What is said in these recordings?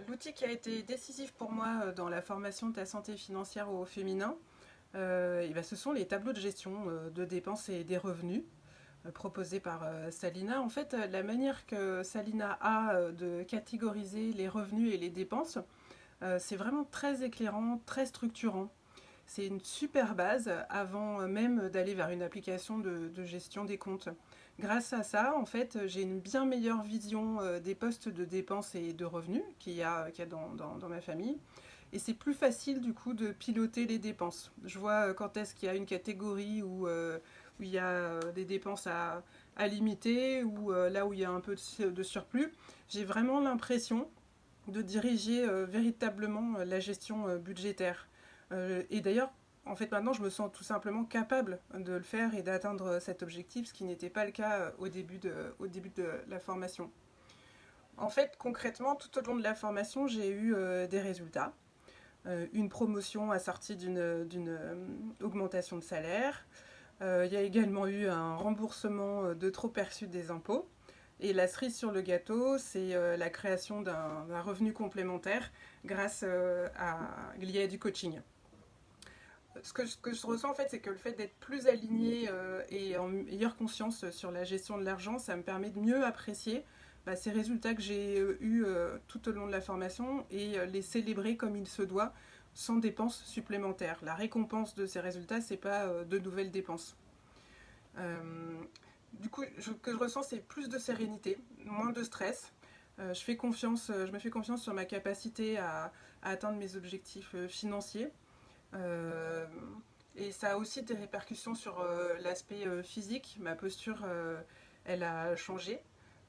L'outil qui a été décisif pour moi dans la formation de ta santé financière au féminin, ce sont les tableaux de gestion de dépenses et des revenus proposés par Salina. En fait, la manière que Salina a de catégoriser les revenus et les dépenses, c'est vraiment très éclairant, très structurant. C'est une super base avant même d'aller vers une application de gestion des comptes. Grâce à ça, en fait, j'ai une bien meilleure vision des postes de dépenses et de revenus qu'il y a dans ma famille. Et c'est plus facile du coup de piloter les dépenses. Je vois quand est-ce qu'il y a une catégorie où il y a des dépenses à limiter ou là où il y a un peu de surplus. J'ai vraiment l'impression de diriger véritablement la gestion budgétaire. Et d'ailleurs, en fait, maintenant, je me sens tout simplement capable de le faire et d'atteindre cet objectif, ce qui n'était pas le cas au début de la formation. En fait, concrètement, tout au long de la formation, j'ai eu des résultats. Une promotion assortie d'une augmentation de salaire. Il y a également eu un remboursement de trop perçu des impôts. Et la cerise sur le gâteau, c'est la création d'un revenu complémentaire grâce à l'IA du coaching. Ce que je ressens en fait, c'est que le fait d'être plus aligné et en meilleure conscience sur la gestion de l'argent, ça me permet de mieux apprécier ces résultats que j'ai eus tout au long de la formation et les célébrer comme il se doit, sans dépenses supplémentaires. La récompense de ces résultats, c'est pas de nouvelles dépenses. Euh, du coup, ce que je ressens, c'est plus de sérénité, moins de stress. Je me fais confiance sur ma capacité à atteindre mes objectifs financiers. Euh, et ça a aussi des répercussions sur l'aspect physique. Ma posture, elle a changé.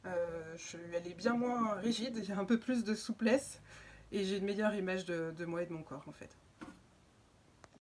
Elle est bien moins rigide, il y a un peu plus de souplesse et j'ai une meilleure image de moi et de mon corps en fait.